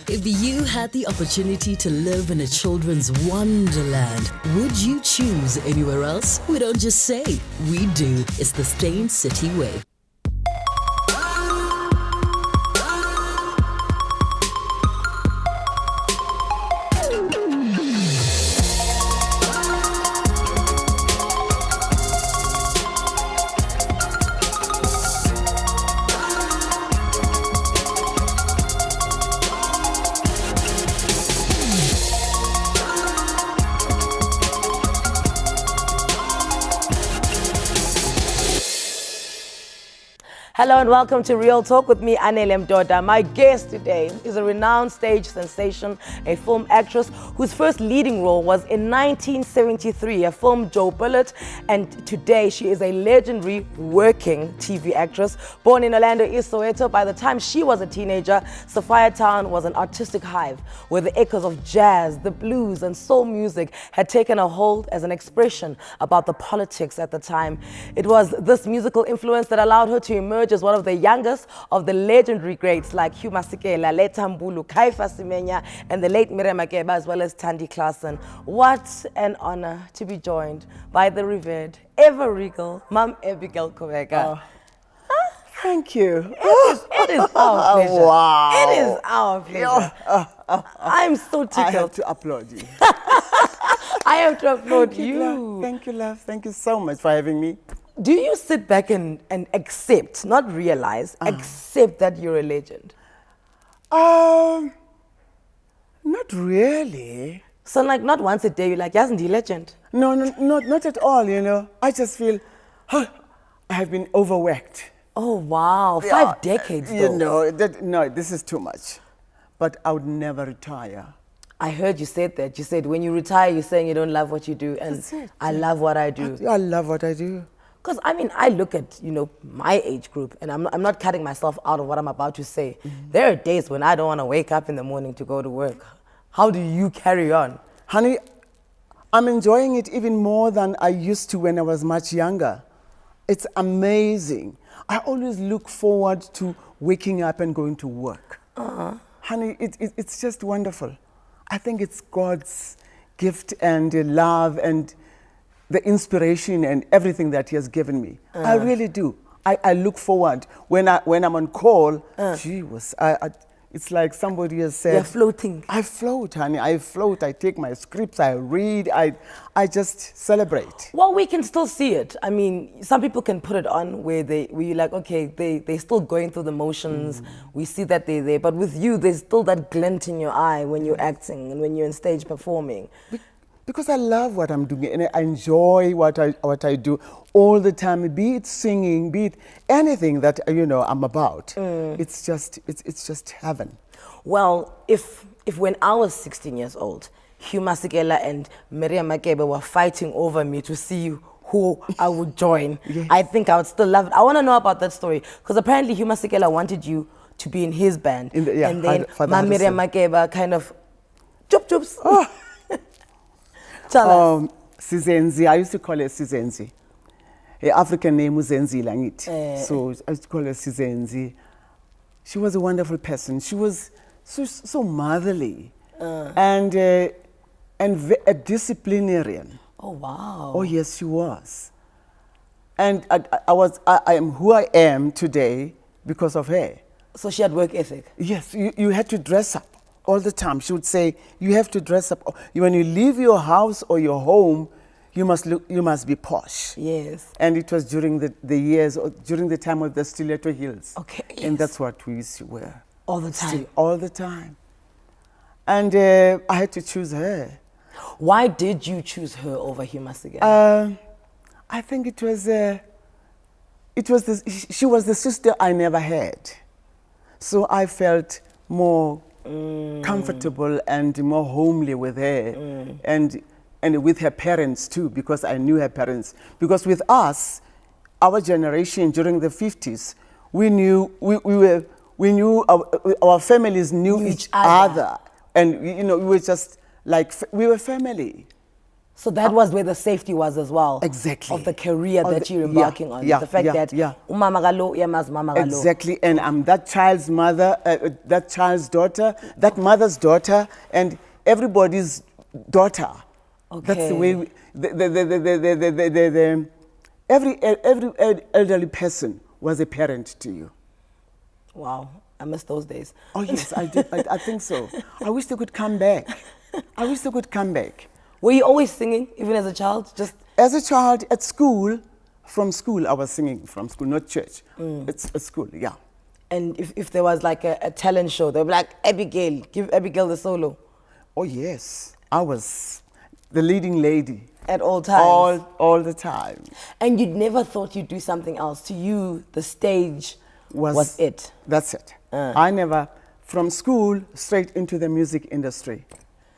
If you had the opportunity to live in a children's wonderland, would you choose anywhere else? We don't just say, we do. It's the Stain City way. Hello and welcome to Real Talk with me, Anele. My guest today is a renowned stage sensation, a film actress whose first leading role was in 1973, a film Joe Bullet, and today she is a legendary working TV actress. Born in Orlando, East Soweto, by the time she was a teenager, Sophia Town was an artistic hive where the echoes of jazz, the blues and soul music had taken a hold as an expression about the politics at the time. It was this musical influence that allowed her to emerge as one of the youngest of the legendary greats like Hugh, Masekela, Leta Mbulu, Caiphus Semeya, and the late Masekela, as well as Thandi Klassen. What an honor to be joined by the revered, ever regal, Mom Abigail Kubeka. Thank you. It is our pleasure. Wow. It is our pleasure. I'm so tickled. I have to applaud you. I have to applaud you. Love. Thank you, love. Thank you so much for having me. Do you sit back and accept, not realize, accept that you're a legend? Not really. So like not once a day, you're like, yes, indeed, legend. No, not at all, you know. I just feel, I have been overworked. Oh, wow. 5 decades, though. You know, no, this is too much. But I would never retire. I heard you said that. You said when you retire, you're saying you don't love what you do. And That's it. I love what I do. I love what I do. Because, I mean, I look at, my age group, and I'm not cutting myself out of what I'm about to say. Mm-hmm. There are days when I don't want to wake up in the morning to go to work. How do you carry on? Honey, I'm enjoying it even more than I used to when I was much younger. It's amazing. I always look forward to waking up and going to work. Honey, it's just wonderful. I think it's God's gift and love and the inspiration and everything that He has given me. I really do. I look forward when I'm on call. Gee whiz, it's like somebody has said. You're floating. I float, honey. I float. I take my scripts. I read. I just celebrate. Well, we can still see it. I mean, some people can put it on where you're like, okay, they're still going through the motions. We see that they're there. But with you, there's still that glint in your eye when you're acting and when you're on stage performing. Because I love what I'm doing and I enjoy what I do all the time, be it singing, be it anything that I'm about. It's just heaven. Well, if when I was 16 years old, Hugh Masekela and Masekela were fighting over me to see who I would join, yes. I think I would still love it. I want to know about that story because apparently Hugh Masekela wanted you to be in his band, and then Masekela kind of chup. Oh. Tell us. Sizenzi, I used to call her Sizenzi. Her African name was Zenzi Langit. So I used to call her Sizenzi. She was a wonderful person. She was so motherly and a disciplinarian. Oh, wow. Oh, yes, she was. And I am who I am today because of her. So she had work ethic? Yes, you had to dress up. All the time, she would say, you have to dress up. When you leave your house or your home, you must be posh. Yes. And it was during the years, or during the time of the stiletto heels. Okay, yes. And that's what we used to wear. All the time? All the time. And I had to choose her. Why did you choose her over Hugh Masekela? I think she was the sister I never had. So I felt more comfortable and more homely with her and with her parents too, because I knew her parents. Because with us, our generation during the 50s, we knew our families knew each other. And we were just like, we were family. So that was where the safety was as well. Exactly. Of the career Of that the- you're embarking on. yeah, The fact yeah, that yeah. umama galo, uyamazi mama galo. Exactly, and I'm that child's mother, that child's daughter, that mother's daughter, and everybody's daughter. That's the way every elderly person was a parent to you. Wow, I miss those days. Oh yes, I did. I think so. I wish they could come back. I wish they could come back. Were you always singing, even as a child? Just As a child at school, from school, I was singing from school, not church. It's at school, yeah. and if there was like a talent show, they'd be like, Abigail, give Abigail the solo Oh yes, I was the leading lady at all times. all the time. And you'd never thought you'd do something else. To you, the stage was it. That's it. I never, from school straight into the music industry,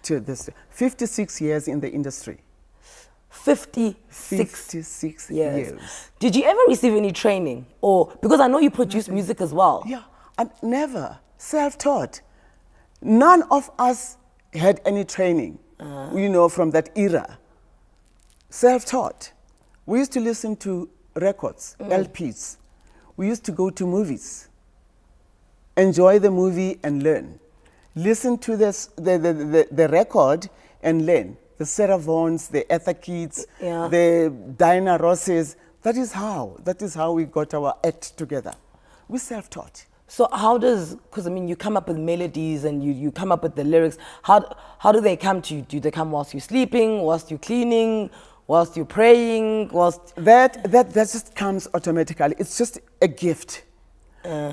to this 56 years in the industry. 56 years. Did you ever receive any training? Or, because I know you produce music as well. Yeah, I never self-taught. None of us had any training, you know, from that era. Self-taught. We used to listen to records, LPs. We used to go to movies, enjoy the movie and learn. Listen to the record and learn. The Sarah Vaughns, the Ether Kids, the Diana Rosses. That is how we got our act together. We self-taught. So how does, because I mean, you come up with melodies and you come up with the lyrics. How do they come to you? Do they come whilst you're sleeping, whilst you're cleaning, whilst you're praying, whilst... That just comes automatically. It's just a gift.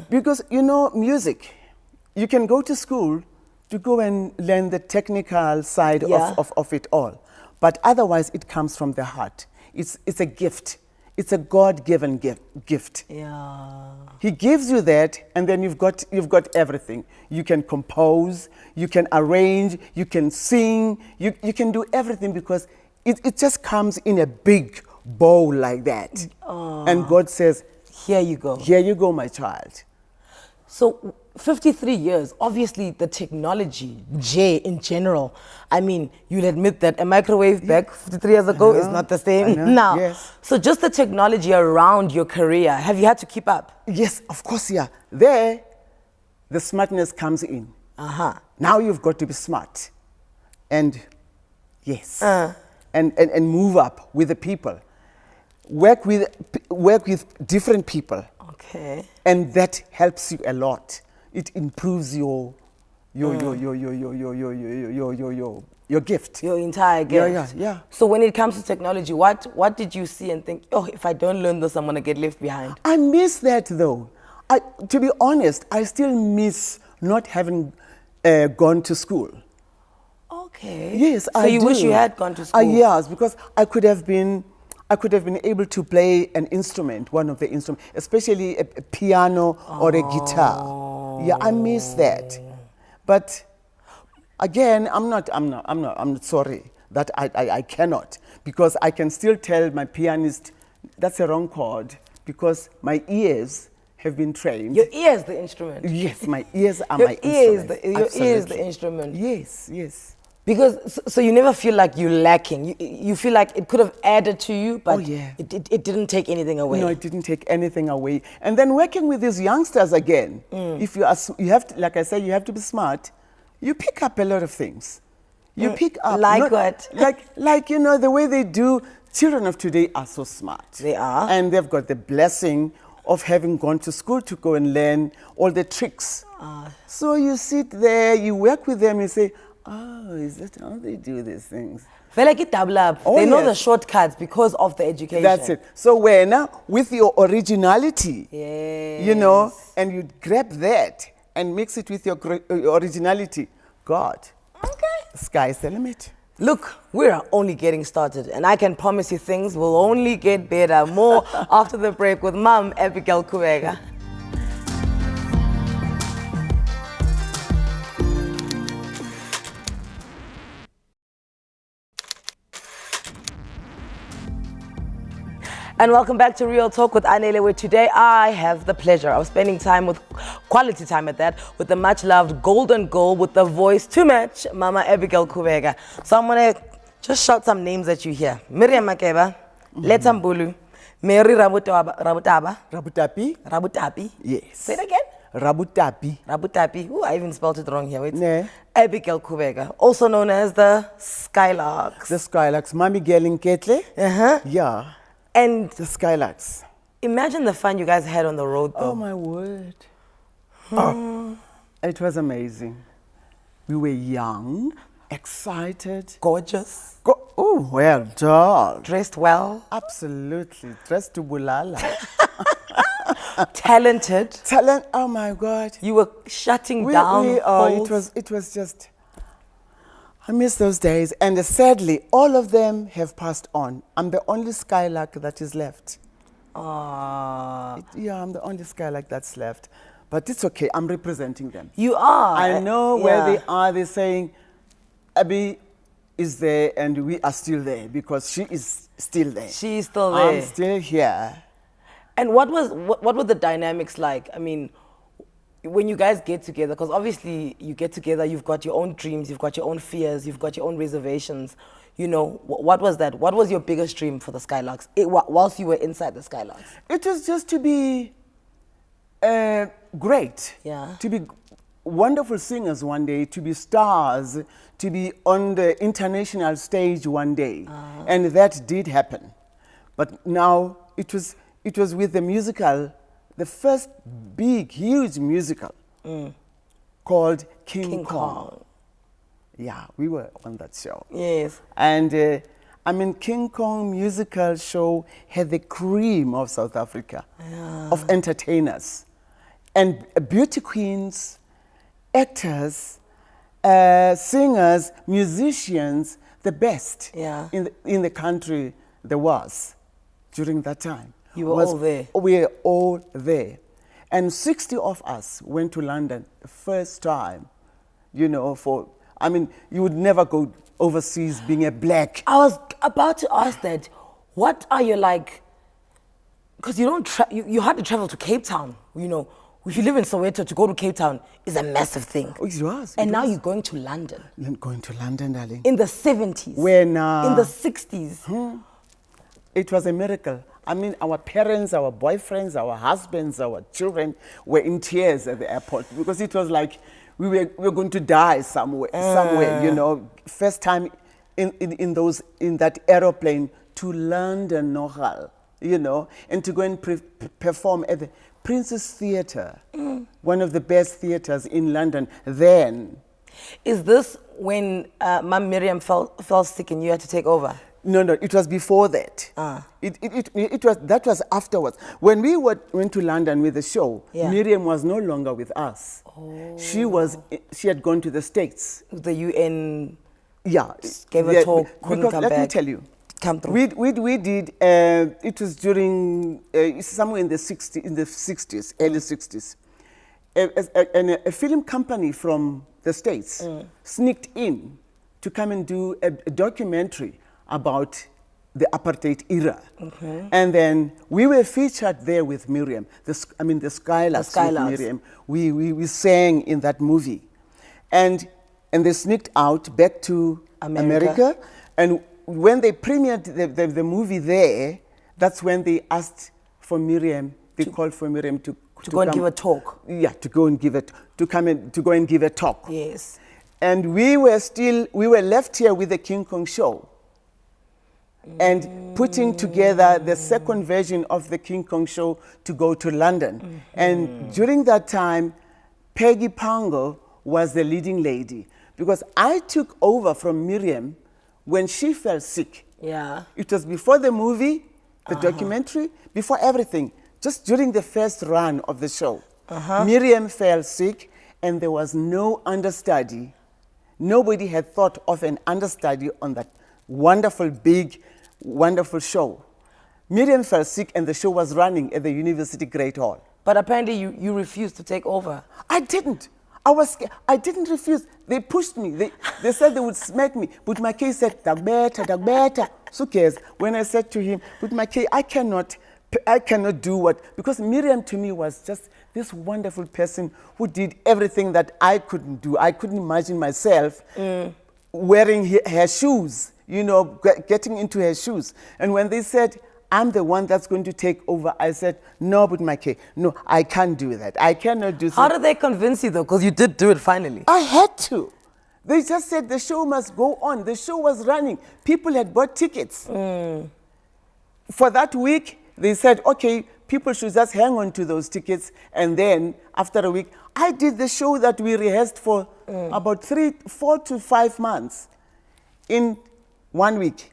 Because, you know, music, you can go to school to go and learn the technical side of it all. But otherwise, it comes from the heart. It's a gift. It's a God-given gift. Yeah. He gives you that, and then you've got everything. You can compose, you can arrange, you can sing, you can do everything because it just comes in a big bowl like that. And God says, here you go. Here you go, my child. So 53 years, obviously the technology, in general, I mean, you'll admit that a microwave back 53 years ago is not the same now. Yes. So just the technology around your career, have you had to keep up? Yes, of course, yeah. There, the smartness comes in. Now you've got to be smart. And yes. And move up with the people. Work with different people. Okay. And that helps you a lot. It improves your gift. Your entire gift. Yeah. So when it comes to technology, what did you see and think, oh, if I don't learn this, I'm going to get left behind? I miss that though. To be honest, I still miss not having gone to school. Okay. Yes, so I do. you wish you had gone to school? Yes, because I could have been able to play an instrument, one of the instruments, especially a piano or a guitar. Yeah, I miss that. But again, I'm not sorry that I cannot, because I can still tell my pianist that's a wrong chord because my ears have been trained. Your ear is the instrument. Yes, my ears are my instrument. Your ear is the instrument. Yes, yes. Because, so you never feel like you're lacking. You feel like it could have added to you, but it didn't take anything away. No, it didn't take anything away. And then working with these youngsters again, if you have to, like I said, you have to be smart. You pick up a lot of things. You pick up. Like what? Like, you know, the way they do. Children of today are so smart. They are. And they've got the blessing of having gone to school to go and learn all the tricks. So you sit there, you work with them, you say, oh, is that how they do these things? Feel like it double up. They know the shortcuts because of the education. That's it. So when with your originality, you know, and you grab that and mix it with your originality, God, sky's the limit. Look, we're only getting started, and I can promise you things will only get better. More after the break with Mom Abigail Kubeka. And welcome back to Real Talk with Anele, where today I have the pleasure of spending time with, quality time at that, with the much loved golden girl with the voice to match, Mama Abigail Kubeka. So I'm going to Just shout some names that you hear. Miriam Makeba, Leta Mbulu, Mary Rabutaba. Rabutapi? Yes. Say it again. Rabutapi. Ooh, I even spelled it wrong here. Wait. Yeah. Abigail Kubeka, also known as the Skylarks. The Skylarks. Mami Gelin Ketle. Uh-huh. Yeah. And the Skylarks. Imagine the fun you guys had on the road, though. Oh, my word. Oh, it was amazing. We were young, excited. Gorgeous. Oh, well done. Dressed well. Absolutely. Dressed to bulala. Talented. Talent, oh my God. You were shutting down it was just, I miss those days. And sadly, all of them have passed on. I'm the only Skylark that is left. Yeah, I'm the only Skylark that's left. But it's okay, I'm representing them. You are. I know where they are. They're saying, Abby is there and we are still there because she is still there. She is still there. I'm still here. And what were the dynamics like? I mean, when you guys get together, because obviously you get together, you've got your own dreams, you've got your own fears, you've got your own reservations. You know, what was that? What was your biggest dream for the Skylarks whilst you were inside the Skylarks? It was just to be great. Yeah. To be wonderful singers one day, to be stars, to be on the international stage one day. And that did happen. But now it was with the musical, the first big, huge musical called King Kong. Yeah, we were on that show. Yes. And I mean, King Kong musical show had the cream of South Africa, of entertainers. And beauty queens, actors, singers, musicians, the best in the country there was during that time. You were all there. We were all there. And 60 of us went to London the first time, you know, I mean, you would never go overseas being a black. I was about to ask that. What are you like? Because you don't you had to travel to Cape Town. You know, if you live in Soweto, to go to Cape Town is a massive thing. Oh, it was. And now you're going to London. Going to London, darling. In the 70s. When in the 60s. It was a miracle. I mean, our parents, our boyfriends, our husbands, our children were in tears at the airport because it was like we were going to die somewhere, you know. First time in that aeroplane to London, Nogal, you know, and to go and perform at the Princess Theatre, one of the best theatres in London then. Is this when Mom Miriam fell sick and you had to take over? No, it was before that. That was afterwards. When we went to London with the show, Miriam was no longer with us. Oh. She had gone to the States. The UN gave a talk, couldn't come back. Let me tell you. Come through. We did, it was during, somewhere in the 60s, early 60s. A film company from the States sneaked in to come and do a documentary about the apartheid era. And then we were featured there with Miriam, the Skylarks with Miriam. We sang in that movie. And they sneaked out back to America. And when they premiered the movie there, that's when they asked for Miriam, they called for Miriam to go and give a talk. Yeah, to go and give a talk. Yes. And we were left here with the King Kong show. And putting together the second version of the King Kong show to go to London. And during that time, Peggy Pango was the leading lady because I took over from Miriam when she fell sick. Yeah. It was before the movie, the documentary, before everything, just during the first run of the show. Miriam fell sick and there was no understudy. Nobody had thought of an understudy on that wonderful, big, wonderful show. Miriam fell sick and the show was running at the University Great Hall. But apparently you refused to take over. I didn't. I was scared. I didn't refuse. They pushed me. They said they would smack me. But my case said, Dagbeta. So cares. When I said to him, but my case, I cannot do what, because Miriam to me was just this wonderful person who did everything that I couldn't do. I couldn't imagine myself wearing her shoes you know, getting into her shoes. And when they said, I'm the one that's going to take over, I said, no, but my kid, no, I can't do that. I cannot do that. How did they convince you though? Because you did do it finally. I had to. They just said the show must go on. The show was running. People had bought tickets. For that week, they said, okay, people should just hang on to those tickets. And then after a week, I did the show that we rehearsed for about 4 to 5 months in 1 week.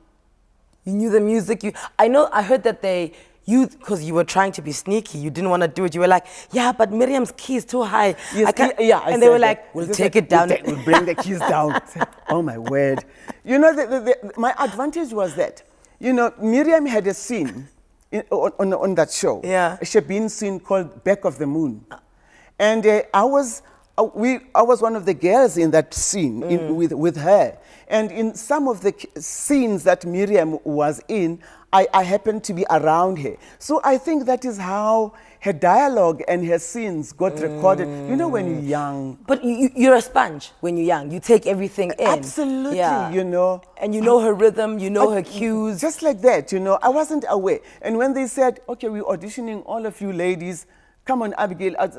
You knew the music. I heard that because you were trying to be sneaky, you didn't want to do it. You were like, yeah, but Miriam's key is too high. Yes, and they were like, we'll take it down. We'll bring the keys down. Oh my word. You know, my advantage was that, you know, Miriam had a scene on that show. Yeah. A Shabin scene called Back of the Moon. And I was one of the girls in that scene with her. And in some of the scenes that Miriam was in, I happened to be around her. So I think that is how her dialogue and her scenes got recorded. You know, when you're young. But you're a sponge when you're young. You take everything in. Absolutely, you know. And you know her rhythm, you know her cues. Just like that, you know. I wasn't aware. And when they said, okay, we're auditioning all of you ladies, come on, Abigail. I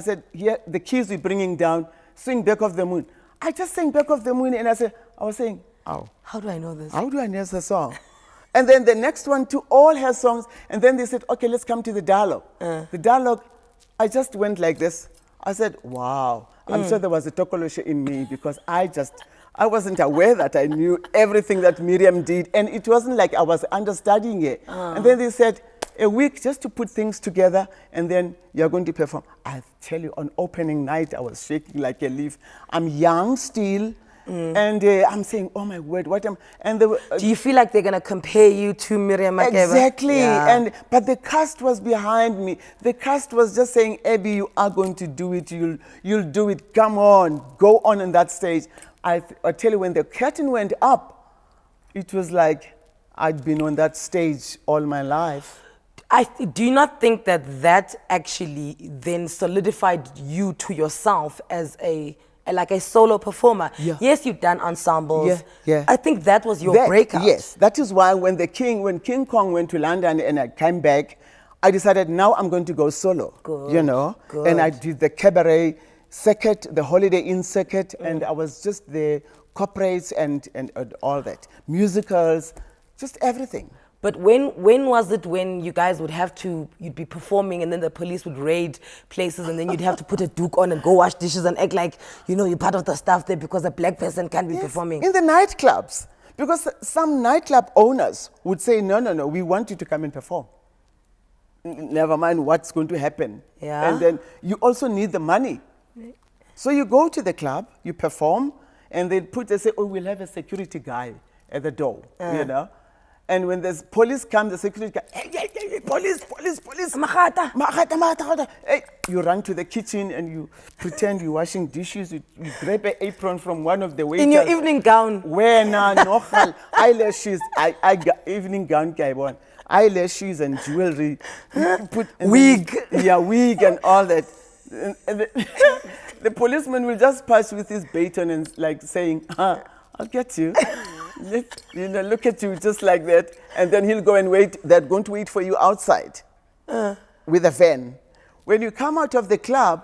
said, here, the keys we're bringing down, sing Back of the Moon. I just sang Back of the Moon, and I was saying, oh. How do I know this? How do I know the song? And then the next one to all her songs, and then they said, okay, let's come to the dialogue. The dialogue, I just went like this. I said, wow. I'm sure there was a Tokoloshe in me because I wasn't aware that I knew everything that Miriam did, and it wasn't like I was understudying it. And then they said, a week just to put things together, and then you're going to perform. I tell you, on opening night, I was shaking like a leaf. I'm young still, and I'm saying, oh my word, and do you feel like they're going to compare you to Miriam Makeba? Exactly, but the cast was behind me. The cast was just saying, Abby, you are going to do it, you'll do it, come on, go on in that stage. I tell you, when the curtain went up, it was like I'd been on that stage all my life. Do you not think that actually then solidified you to yourself as a solo performer? Yeah. Yes, you've done ensembles. Yeah. I think that was your breakout. Yes, that is why when King Kong went to London and I came back, I decided now I'm going to go solo. Good, you know, good. And I did the cabaret circuit, the Holiday Inn circuit, and I was just the corporates and all that, musicals, just everything. But when was it when you guys you'd be performing and then the police would raid places and then you'd have to put a duke on and go wash dishes and act like, you know, you're part of the staff there because a black person can't be performing? In the nightclubs. Because some nightclub owners would say, no, we want you to come and perform. Never mind what's going to happen. Yeah. And then you also need the money. So you go to the club, you perform, and they say, oh, we'll have a security guy at the door, you know. And when the police come, the security guy, hey, police. Mahata. Hey, you run to the kitchen and you pretend you're washing dishes. You grab an apron from one of the waiters. In your evening gown. Where now, eyelashes, I got evening gown, eyelashes and jewelry. Wig. Wig and all that. And the policeman will just pass with his baton and like saying, I'll get you. Look at you just like that. And then he'll go and wait. They're going to wait for you outside with a van. When you come out of the club,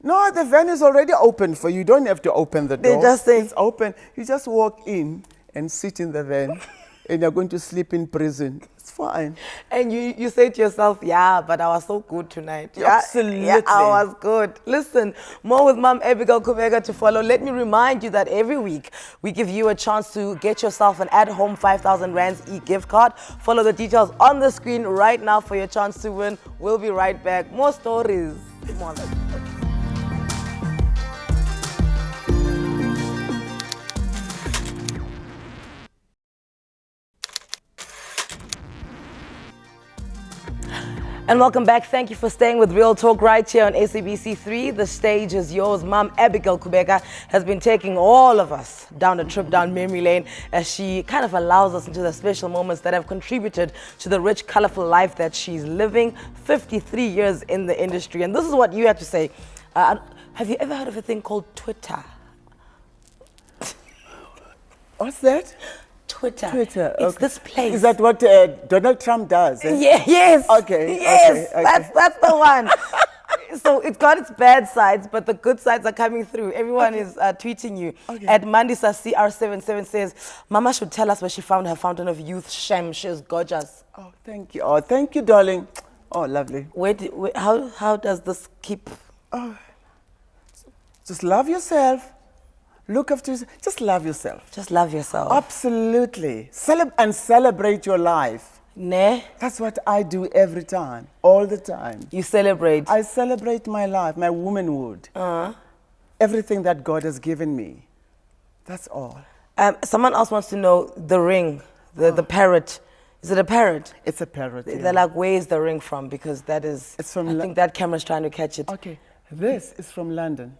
no, the van is already open for you. You don't have to open the door. They just say, it's open. You just walk in and sit in the van and you're going to sleep in prison. It's fine. And you say to yourself, yeah, but I was so good tonight. Absolutely. Yeah, I was good. Listen, more with Mom Abigail Kubeka to follow. Let me remind you that every week we give you a chance to get yourself an at-home 5,000 Rands e-gift card. Follow the details on the screen right now for your chance to win. We'll be right back. More stories. Come on. And welcome back. Thank you for staying with Real Talk right here on SABC3. The stage is yours. Mom Abigail Kubeka has been taking all of us down a trip down memory lane as she kind of allows us into the special moments that have contributed to the rich, colorful life that she's living. 53 years in the industry. And this is what you have to say. Have you ever heard of a thing called Twitter? What's that? Twitter. Twitter. It's Okay. this place. Is that what Donald Trump does? Eh? Yeah, yes. Okay. Yes, okay. that's the one. So it's got its bad sides, but the good sides are coming through. Everyone is tweeting you. Okay. At Mandisa CR77 says, Mama should tell us where she found her fountain of youth. Shem, she's gorgeous. Oh, thank you. Oh, thank you, darling. Oh, lovely. How does this keep? Just love yourself. Look after yourself. Just love yourself. Just love yourself. Absolutely. And celebrate your life. Ne? That's what I do every time, all the time. You celebrate. I celebrate my life, my womanhood. Everything that God has given me. That's all. Someone else wants to know the ring, the parrot. Is it a parrot? It's a parrot. They're Yeah. like, where is the ring from? Because that is, It's from I think that camera's trying to catch it. Okay, this is from London.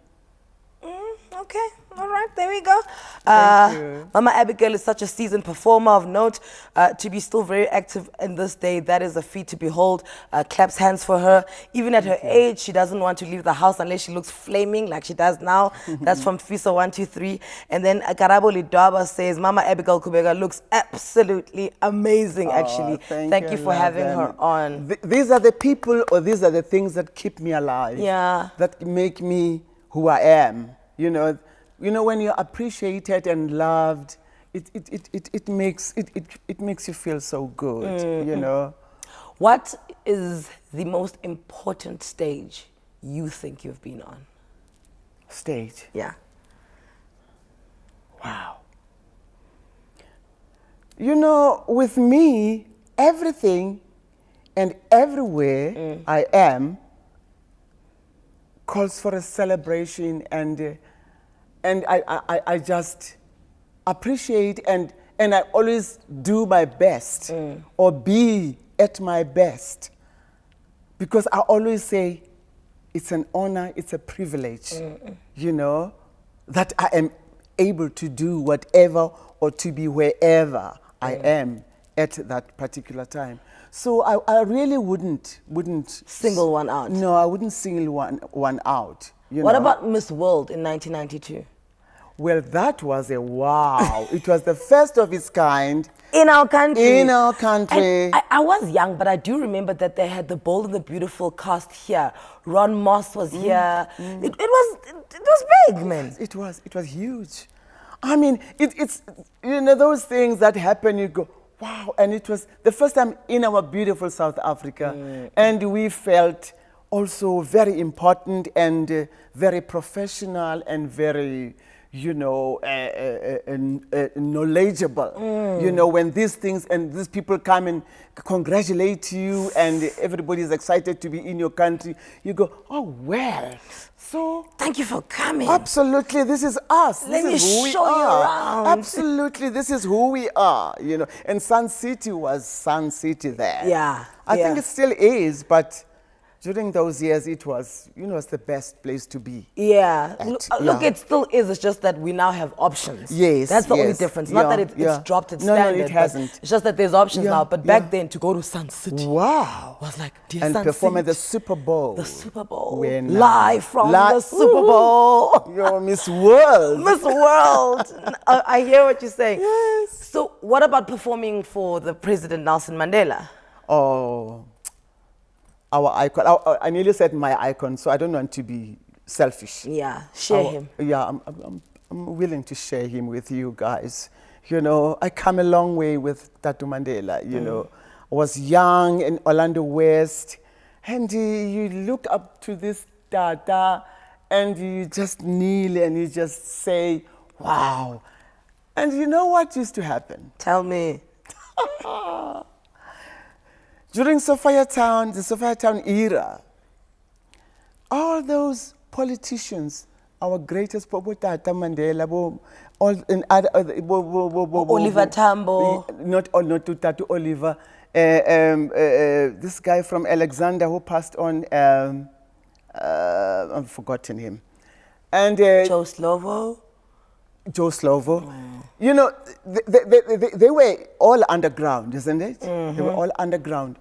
Okay, all right, there we go. Thank you. Mama Abigail is such a seasoned performer of note. To be still very active in this day, that is a feat to behold. Claps hands for her. Even at her age, she doesn't want to leave the house unless she looks flaming like she does now. That's from Fisa123. And then Karabo Lidwaba says, Mama Abigail Kubeka looks absolutely amazing, actually. Thank you for having her on. These are the people, or these are the things that keep me alive. Yeah. That make me who I am. You know, when you're appreciated and loved, it makes you feel so good. You know. What is the most important stage you think you've been on? Stage. Yeah. Wow. You know, with me, everything and everywhere I am calls for a celebration, and I just appreciate and I always do my best or be at my best, because I always say it's an honor, it's a privilege, you know, that I am able to do whatever or to be wherever I am at that particular time. So I really wouldn't Single one out. No, I wouldn't single one out. What about Miss World in 1992? Well, that was a wow. It was the first of its kind. In our country. In our country. And I was young, but I do remember that they had the Bold and the Beautiful cast here. Ron Moss was here. It was big, man. It was huge. I mean, it's, you know, those things that happen, you go, wow. And it was the first time in our beautiful South Africa. And we felt also very important and very professional and very, you know, knowledgeable. You know, when these things and these people come and congratulate you and everybody's excited to be in your country, you go, oh, well. So thank you for coming. Absolutely, this is us. Let me this is who we show you are. around. Absolutely, this is who we are. You know, and Sun City was Sun City there. Yeah, I think it still is, but during those years, it was, you know, it's the best place to be. Yeah. At. Look, Yeah. it still is. It's just that we now have options. Yes, That's the only yes. difference. Not Yeah, that it's yeah. dropped its No, no, standard. it hasn't. It's just that there's options Yeah, now. But back yeah. then, to go to Sun City Wow. was like, dear And Sun perform City. at the Super Bowl. The Super Bowl. When, Live from the Super Bowl. You're Miss World. Miss World. I hear what you're saying. Yes. So what about performing for the President Nelson Mandela? Oh, our icon. I nearly said my icon, so I don't want to be selfish. Yeah, share him. Yeah, I'm willing to share him with you guys. You know, I come a long way with Tatu Mandela. You know, I was young in Orlando West, and you look up to this Tata, and you just kneel and you just say, wow. And you know what used to happen? Tell me. During the Sophia Town era, all those politicians, our greatest Tata Mandela, Oliver Tambo. Not Tatu Oliver, this guy from Alexander who passed on, I've forgotten him. And Joe Slovo. Joe Slovo. You know, they were all underground, isn't it? They were all underground.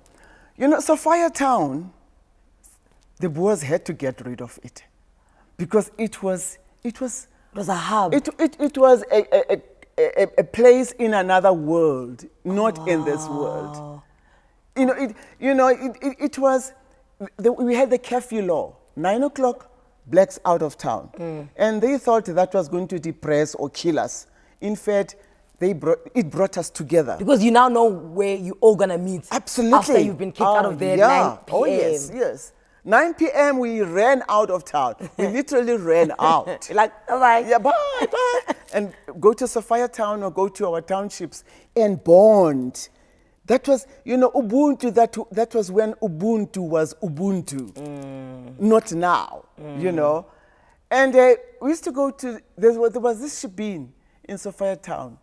You know, Sophia Town, the Boers had to get rid of it because it was It was a hub. it was a place in another world, not in this world. It was, we had the curfew law, 9 o'clock, blacks out of town. And they thought that was going to depress or kill us. In fact, it brought us together. Because you now know where you all gonna meet. Absolutely. After you've been kicked out of there at 9 p.m. Oh, yes, yes. 9 p.m. we ran out of town. We literally ran out. Like, bye. Yeah, bye, bye. And go to Sophia town or go to our townships and bond. That was, Ubuntu, that was when Ubuntu was Ubuntu. Not now, And we used to go to, there was this shebeen in Sophia town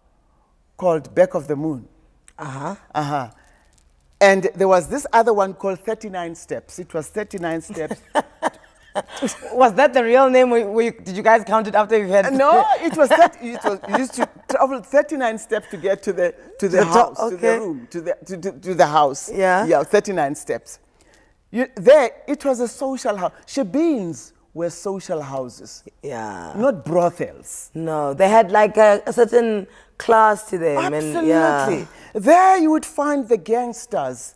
called Back of the Moon. And there was this other one called 39 Steps. It was 39 steps. Was that the real name? Did you guys count it after you had? No, it was that. You used to travel 39 steps to get to the house, to the room, to the house. Yeah. 39 steps. It was a social house. Shebeens were social houses. Yeah. Not brothels. No, they had like a certain class to them. Absolutely. And, There you would find the gangsters.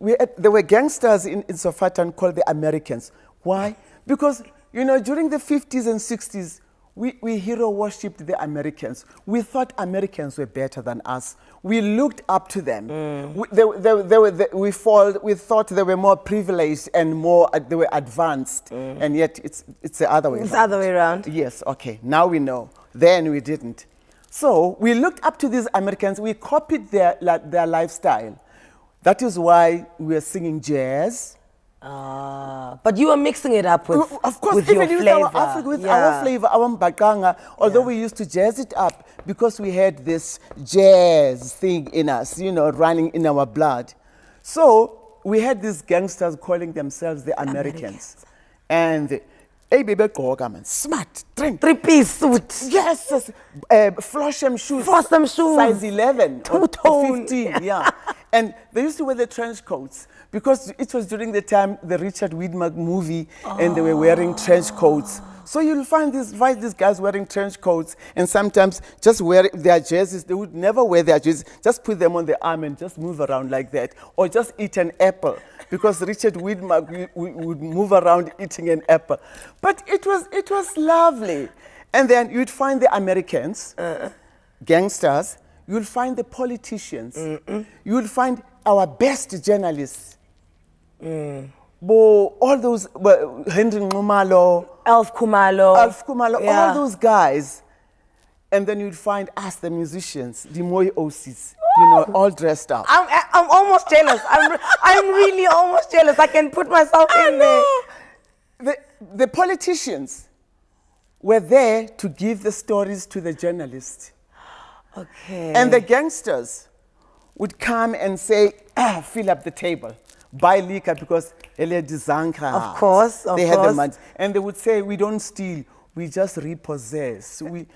There were gangsters in Sofatan called the Americans. Why? Because, during the 50s and 60s, we hero worshipped the Americans. We thought Americans were better than us. We looked up to them. We thought they were more privileged and they were advanced. And yet it's the other way around. It's the other way around. Yes, okay. Now we know. Then we didn't. So we looked up to these Americans. We copied their lifestyle. That is why we are singing jazz. But you were mixing it up with, of course, with even your with flavor. our flavor, our mbaqanga, although we used to jazz it up because we had this jazz thing in us, running in our blood. So we had these gangsters calling themselves the Americans. And hey, baby, man, smart, drink. 3-piece suit. Yes, Floshem shoes. Floshem shoes. Size 11. Two-tone. 15, yeah. And they used to wear the trench coats because it was during the time the Richard Widmark movie and they were wearing trench coats. So you'll find these guys wearing trench coats and sometimes just wear their jerseys. They would never wear their jerseys, just put them on the arm and just move around like that. Or just eat an apple because Richard Widmark would move around eating an apple. But it was lovely. And then you'd find the Americans, gangsters. You'll find the politicians. You'll find our best journalists. All those, Henry Ngumalo, Alf Kumalo, all those guys. And then you'd find us, the musicians, the Moy Osis, all dressed up. I'm almost jealous. I'm really almost jealous. I can put myself in there. The politicians were there to give the stories to the journalists. Okay. And the gangsters would come and say, fill up the table, buy liquor because of course, they had the money. And they would say, we don't steal, we just repossess. We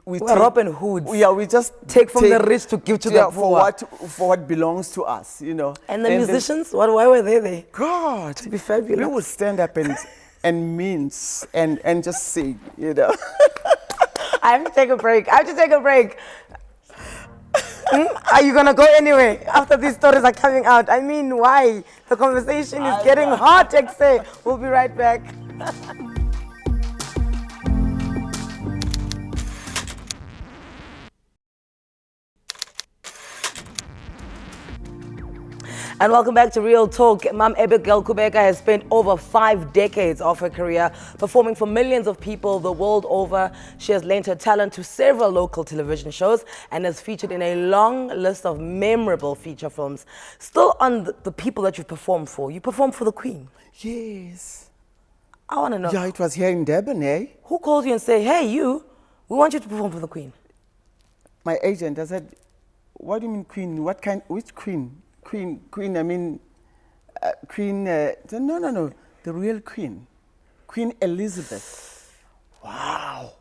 Robin Hoods. Yeah, we just take from the rich to give to the poor. For what belongs to us, And the musicians, why were they there? God, to be fabulous. We would stand up and mince and just sing, I have to take a break. Are you gonna go anyway after these stories are coming out? I mean, why? The conversation is getting hot, Exe. We'll be right back. And welcome back to Real Talk. Mom Abigail Kubeka has spent over 5 decades of her career performing for millions of people the world over. She has lent her talent to several local television shows and has featured in a long list of memorable feature films. Still on the people that you performed for, you performed for the Queen. Yes. I want to know. Yeah, it was here in Durban, eh? Who called you and said, hey, we want you to perform for the Queen? My agent, I said, what do you mean Queen? Which Queen? Queen, I mean, Queen, no, the real Queen, Queen Elizabeth. Wow.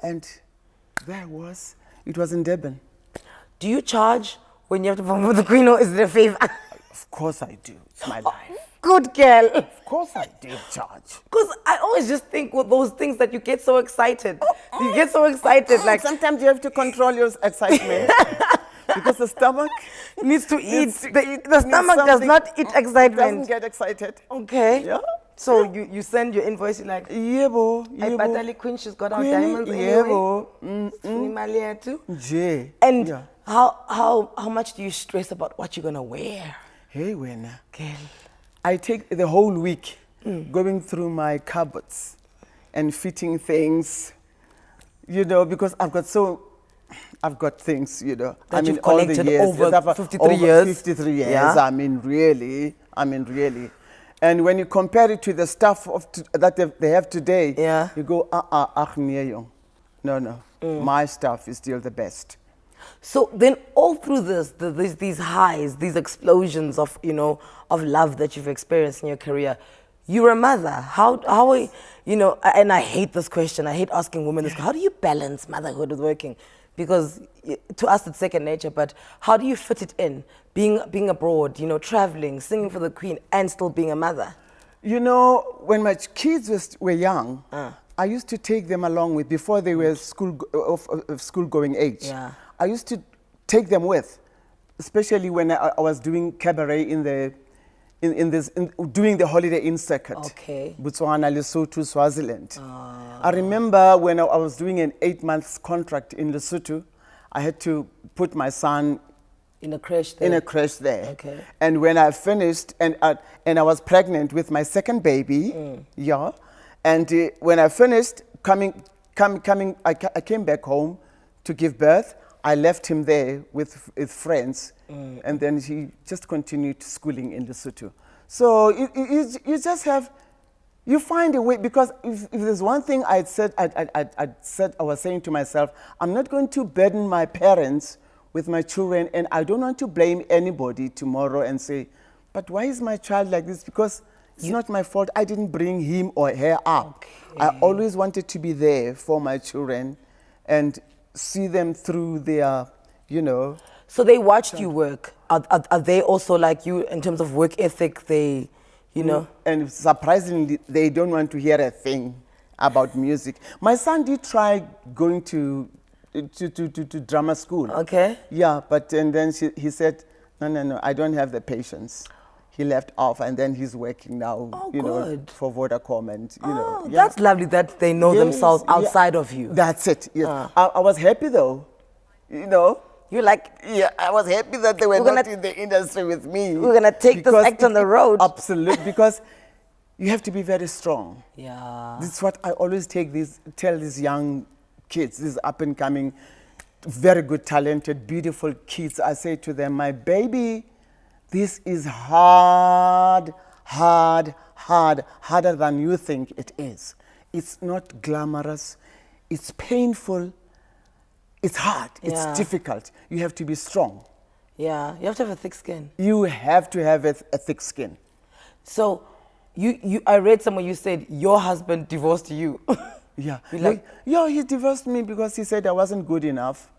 And it was in Durban. Do you charge when you have to perform for the Queen or is it a favor? Of course I do, it's my life. Good girl. Of course I did, George. Because I always just think with those things that you get so excited. You get so excited, like Sometimes you have to control your excitement. Because the stomach needs to eat. needs to The eat- stomach needs does something. not eat It doesn't excitement. get excited. Okay. Yeah. So you send your invoice, you're like, Yebo, I yebo. batali Queen, she's got our Queenie, diamonds anyway. yebo. Ni mali yetu. Nje. And Yeah. how much do you stress about what you're gonna wear? Hey, Wena. Girl. I take the whole week going through my cupboards and fitting things, because I've got things, That you've all the collected years, over that I've- 53 over years. 53 years. Yeah. I mean, really. And when you compare it to the stuff that they have today, Yeah. you go, no. My stuff is still the best. So then all through this, these highs, these explosions of, of love that you've experienced in your career, you're a mother. How are, and I hate this question. I hate asking women this. How do you balance motherhood with working? Because to us it's second nature, but how do you fit it in? Being abroad, traveling, singing for the Queen, and still being a mother? When my kids were young, I used to take them along before they were of school-going age. Yeah. I used to take them with, especially when I was doing cabaret doing the Holiday Inn circuit. Okay. Botswana, Lesotho, Swaziland. I remember when I was doing an 8-month contract in Lesotho, I had to put my son In a creche there? in a creche there. Okay. And when I finished, and I was pregnant with my second baby, and when I finished, I came back home to give birth. I left him there with friends, and then he just continued schooling in Lesotho. So you just have, you find a way, because if there's one thing I was saying to myself, I'm not going to burden my parents with my children, and I don't want to blame anybody tomorrow and say, but why is my child like this? Because it's not my fault. I didn't bring him or her up. Okay. I always wanted to be there for my children and see them through their, So they watched you work. Are they also like you in terms of work ethic? They, And surprisingly, they don't want to hear a thing about music. My son did try going to drama school. Okay. Yeah, and then he said, no, I don't have the patience. He left off, and then he's working now, good. for Vodacom, and That's lovely that they know themselves outside of you. That's it. Yes. I was happy though, You're like, Yeah, I was happy that they were We're not gonna- in the industry with me. we're gonna take this act on the road. Absolutely, because you have to be very strong. yeah. This is what I always tell these young kids, these up and coming, very good, talented, beautiful kids. I say to them, my baby, this is harder than you think it is. It's not glamorous, it's painful, it's hard, Yeah. it's difficult. You have to be strong. Yeah. You have to have a thick skin. You have to have a thick skin. So, I read somewhere you said your husband divorced you. Yeah. You like- He divorced me because he said I wasn't good enough.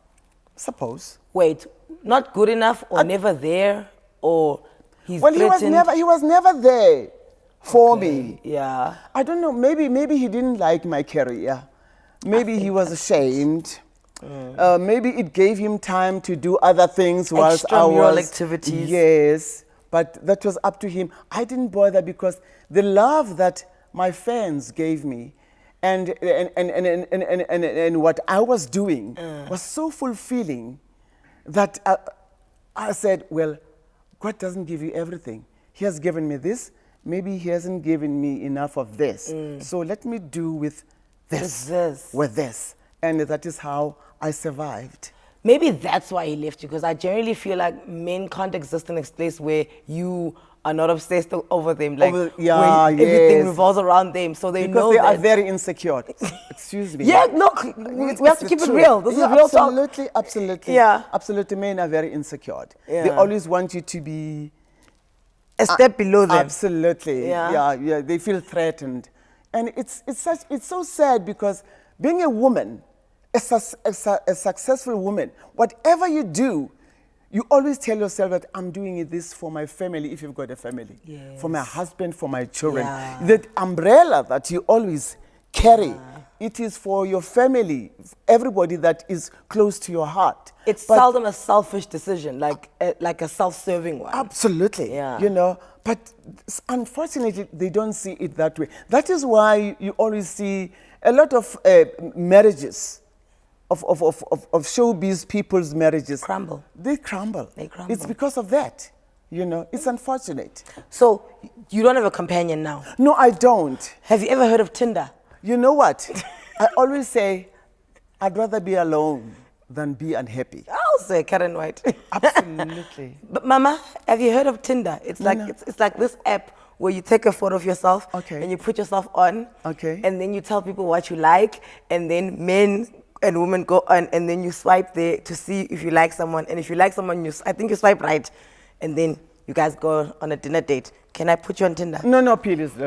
Suppose. Wait, not good enough or never there or he's Well, he threatened? was never there for me. Yeah. I don't know. Maybe he didn't like my career. Maybe he was ashamed. Maybe it gave him time to do other things whilst I Extramural was activities. Yes, but that was up to him. I didn't bother because the love that my fans gave me, and what I was doing was so fulfilling that I said, well, God doesn't give you everything. He has given me this. Maybe he hasn't given me enough of this. So let me do with this. With this. And that is how I survived. Maybe that's why he left you, because I generally feel like men can't exist in a place where you are not obsessed over them. Like, where everything revolves around them, so they know Because they that. are very insecure. Excuse me. Yeah, no, we have to keep it real. This is real talk. Absolutely. Yeah. Absolutely, men are very insecure. They Yeah. always want you to be... A step below them. Absolutely. Yeah. Yeah. They feel threatened. And it's so sad because being a woman, a successful woman, whatever you do, you always tell yourself that I'm doing this for my family, if you've got a family, for my Yes. husband, for my children. Yeah. That umbrella that you always carry, it is for your family, everybody that is close to your heart. It's But seldom a selfish decision, like a self-serving one. absolutely, Yeah. you know, but unfortunately, they don't see it that way. That is why you always see a lot of marriages, of showbiz people's marriages. Crumble. They crumble. They crumble. It's because of that, you know. It's unfortunate. So you don't have a companion now. No, I don't. Have you ever heard of Tinder? You know what? I always say, I'd rather be alone than be unhappy. I'll say Karen White. Absolutely. But Mama, have you heard of Tinder? It's like No. it's like this app where you take a photo of yourself Okay. and you put yourself on. Okay. And then you tell people what you like, and then men and women go on, and then you swipe there to see if you like someone. And if you like someone, I think you swipe right, and then you guys go on a dinner date. Can I put you on Tinder? No, please, no.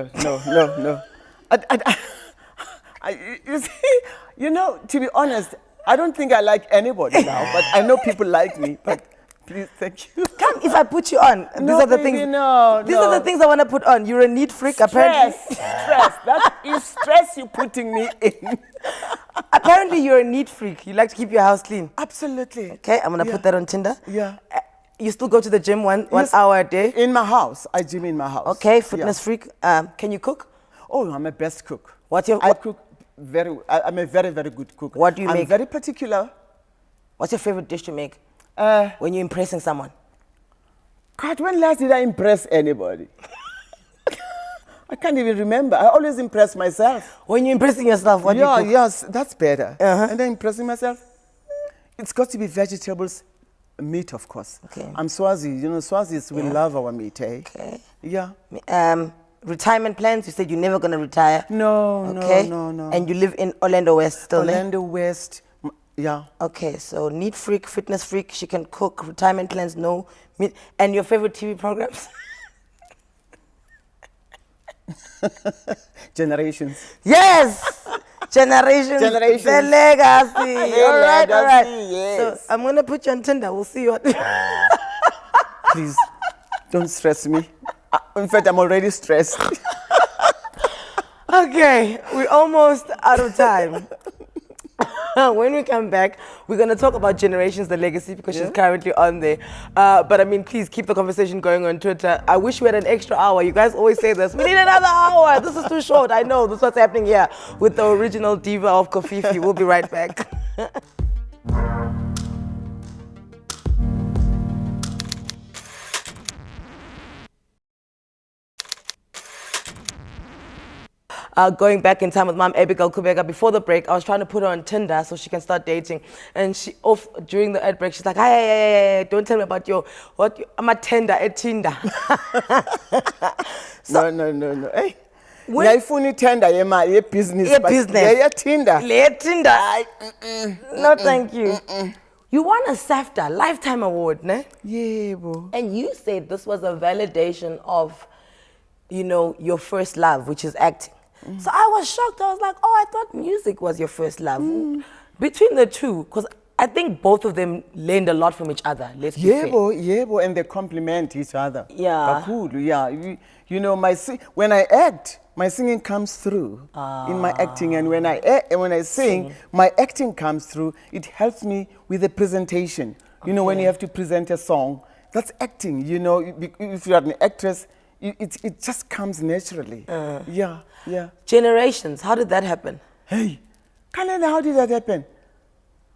You see, you know, to be honest, I don't think I like anybody now, but I know people like me. But please, thank you. Come, if I put you on, No, these are the baby, things. no, These are the things I want to put on. You're a neat freak, apparently. Stress. That is stress you're putting me in. Apparently, you're a neat freak. You like to keep your house clean. Absolutely. Okay, I'm gonna put that on Tinder. Yeah. You still go to the gym one Yes. hour a day? In my house. I gym in my house. Okay, fitness Yeah. freak. Can you cook? Oh, I'm a best cook. What's your- I what- cook I'm a very, very good cook. What do you I'm make? very particular. What's your favorite dish to make Uh, when you're impressing someone? God, when last did I impress anybody? I can't even remember. I always impress myself. When you're impressing yourself, what do you cook? Yes, that's better. Uh-huh. And then impressing myself, it's got to be vegetables, meat, of course. Okay. I'm Swazi. You know, Swazis, we love our meat, eh? Okay. Yeah. Retirement plans? You said you're never gonna retire. No, Okay. no. And you live in Orlando West still, eh? Orlando West, yeah. Okay, so neat freak, fitness freak. She can cook. Retirement plans, no. And your favorite TV programs? Generations. Yes. Generations. Generations. The legacy. The all right. legacy, yes. So I'm gonna put you on Tinder. We'll see what. Please, don't stress me. In fact, I'm already stressed. Okay, we're almost out of time. When we come back, we're going to talk about Generations, the legacy, because she's currently on there. But I mean, please keep the conversation going on Twitter. I wish we had an extra hour. You guys always say this. We need another hour. This is too short. I know. This is what's happening here with the original diva of Kofifi. We'll be right back. Going back in time with Mom Abigail Kubeka. Before the break, I was trying to put her on Tinder so she can start dating. And she during the ad break, she's like, hey, don't tell me about I'm a tender at Tinder. No. Hey. Ngiyayifuna tender ye business. Business. Yeah, Tinder. Tinder. No, thank you. You won a SAFTA Lifetime Award, ne? Yeah, bro. And you said this was a validation of, you know, your first love, which is acting. So I was shocked. I was like, oh, I thought music was your first love. Between the two, because I think both of them learned a lot from each other. Let's be fair. Bo, and they complement each other. Yeah. Cool. Yeah. You know, when I act, my singing comes through in my acting, and when I sing, my acting comes through. It helps me with the presentation. You know, when you have to present a song, that's acting. You know, if you are an actress, it just comes naturally. Yeah. Generations, how did that happen? Hey, Kalena, how did that happen?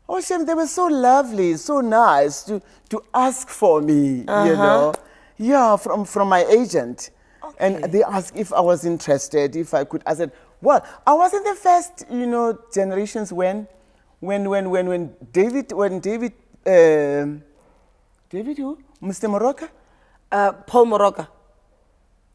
Oh, Shem, they were so lovely, so nice to ask for me, you know. Yeah, from my agent. Okay. And they asked if I was interested, if I could. I said, well, I wasn't the first, you know, generations when David who? Mr. Moroka? Paul Moroka.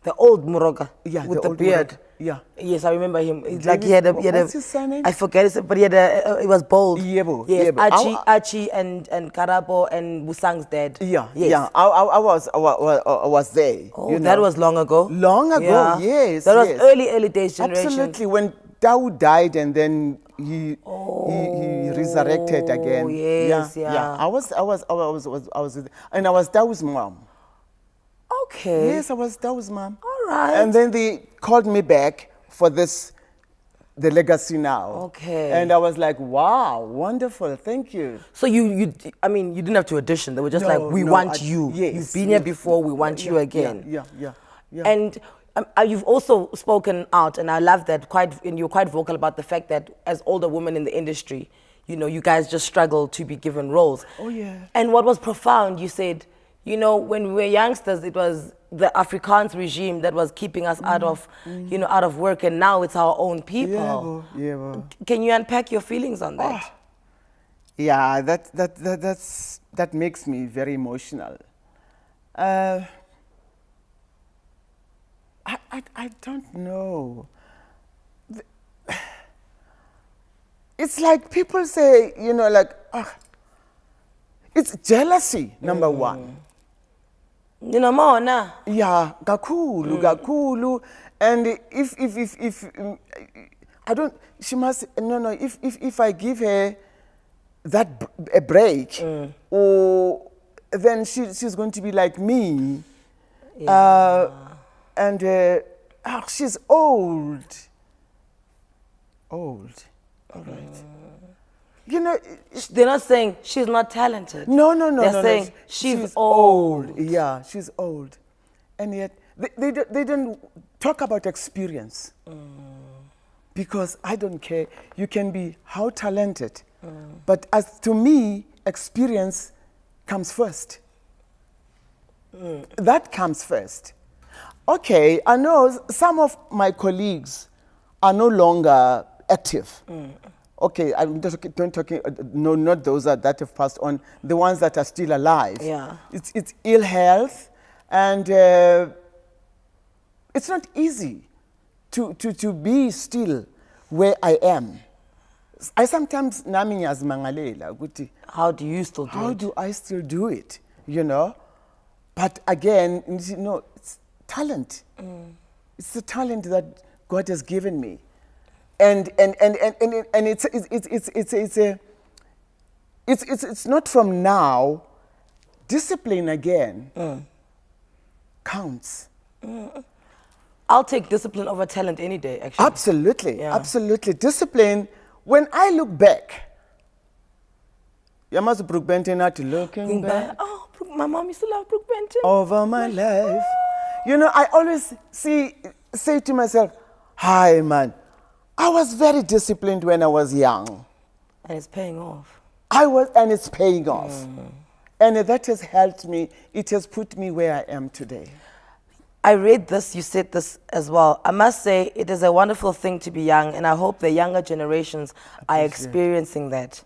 The old Moroka. Yeah, with the the old beard. Moroka. Yeah. Yes, I remember him. It's David, like he had a what's his surname? I forget it, but he had it was bold. Yebo, Yes, Yebo. Archie and Karabo and Busang's dad. Yeah, Yes. yeah. I was there. Oh, you know. that was long ago. Long ago, yes. That was yes. early days generation. Absolutely. When Dawood died, and then he resurrected again. Yes, yeah. I was with, and I was Dao's mom. Okay. Yes, I was Dao's mom. All right. And then they called me back for this, the legacy now. Okay. And I was like, wow, wonderful, thank you. So you didn't have to audition. They were just like, we want you. Yes, You've been here before. We want you again. Yeah. And you've also spoken out, and I love that. You're quite vocal about the fact that as older women in the industry, you guys just struggle to be given roles. Oh yeah. And what was profound, you said, when we were youngsters, it was the Afrikaans regime that was keeping us out of work, and now it's our own people. Yeah. Can you unpack your feelings on that? Oh. Yeah, that makes me very emotional. I don't know. It's like people say, it's jealousy, number one. Mona. Yeah, gakulu. And if I don't, she must, no, if I give her a break, or then she's going to be like me. Yeah. She's old. All right. They're not saying she's not talented. No. They're saying she's old. Yeah, she's old. And yet, they don't talk about experience. Because I don't care. You can be how talented. But as to me, experience comes first. That comes first. Okay, I know some of my colleagues are no longer active. Okay, I'm just talking, no, not those that have passed on, the ones that are still alive. Yeah. It's ill health, and it's not easy to be still where I am. I sometimes nami ngiyazimangalela ukuthi how do you still do it? How do I still do it? But again, it's talent. It's the talent that God has given me. And it's not from now. Discipline again counts. I'll take discipline over talent any day, actually. Absolutely. Discipline. When I look back, Yamazu Brook Benton at looking back. Oh, my mom used to love Brook Benton. Over my life. I always say to myself, hi man, I was very disciplined when I was young. And it's paying off. And it's paying off. And that has helped me. It has put me where I am today. I read this, you said this as well. I must say it is a wonderful thing to be young, and I hope the younger generations are experiencing that.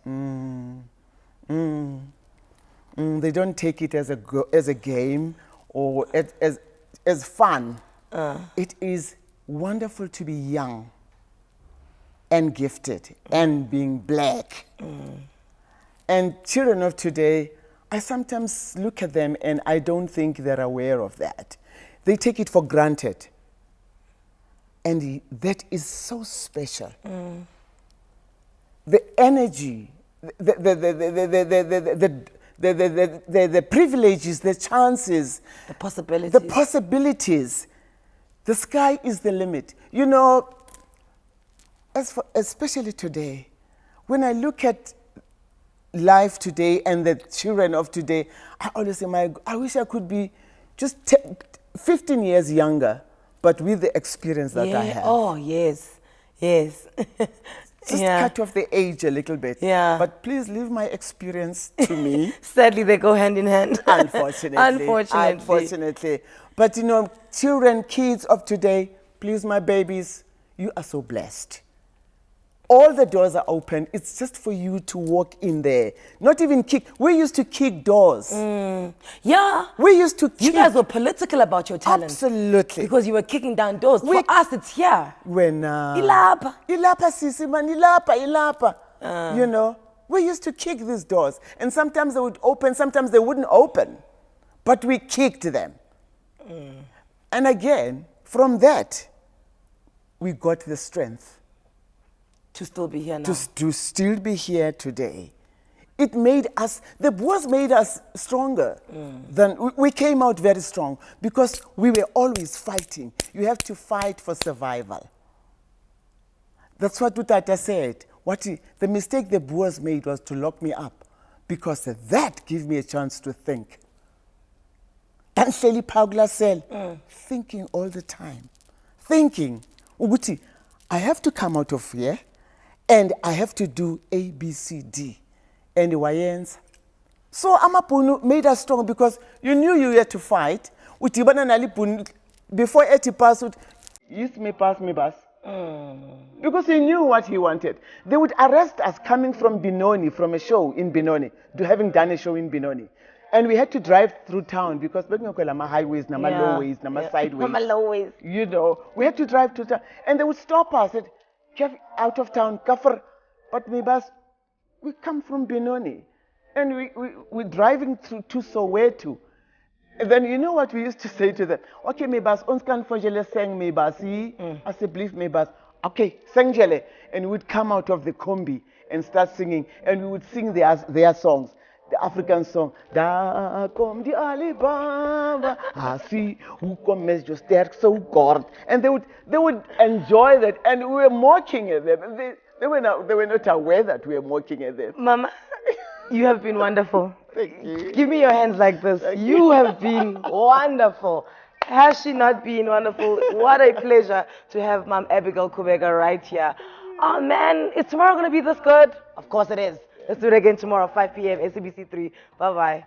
They don't take it as a game or as fun. It is wonderful to be young and gifted and being black. And children of today, I sometimes look at them and I don't think they're aware of that. They take it for granted. And that is so special. The energy, the privileges, the chances, the possibilities. The sky is the limit. Especially today, when I look at life today and the children of today, I always say, I wish I could be just 15 years younger, but with the experience that I have. Oh, yes. Just cut off the age a little bit. Yeah. But please leave my experience to me. Sadly, they go hand in hand. Unfortunately. But children, kids of today, please, my babies, you are so blessed. All the doors are open. It's just for you to walk in there. Not even kick. We used to kick doors. Yeah. We used to kick. You guys were political about your talent. Absolutely. Because you were kicking down doors. For us, it's here. When Ilapa sisi man, ilapa. We used to kick these doors. And sometimes they would open, sometimes they wouldn't open. But we kicked them. And again, from that, we got the strength To still be here now. to still be here today. It made us, the Boers made us stronger. We came out very strong because we were always fighting. You have to fight for survival. That's what Utata said. The mistake the Boers made was to lock me up because that gave me a chance to think. Tanhleli Pagla cell, thinking all the time. Thinking, Uguti, I have to come out of here and I have to do A, B, C, D. And the YNs. So Amapunu made us strong because you knew you had to fight. Before 80 passed, used me pass me bus. Because he knew what he wanted. They would arrest us coming from Benoni, from a show in Benoni, to having done a show in Benoni. And we had to drive through town because nama highways, nama lowways, nama sideways. Nama lowways. You know, we had to drive to town. And they would stop us and get out of town, kafir. But me bus, we come from Benoni. And we're driving through to Soweto. And then you know what we used to say to them? Okay, me bas, ons kan fojele sing me bas, I say, believe me bas. Okay, sing jele. And we'd come out of the combi and start singing. And we would sing their songs. The African song. Da kom die Alibaba. Asi, hoe kom mes jo sterk so kort. And they would enjoy that. And we were mocking at them. They were not aware that we were mocking at them. Mama, you have been wonderful. Thank you. Give me your hands like this. You have been wonderful. Has she not been wonderful? What a pleasure to have Mom Abigail Kubeka right here. Oh man, is tomorrow going to be this good? Of course it is. Let's do it again tomorrow, 5 p.m. SABC 3. Bye-bye.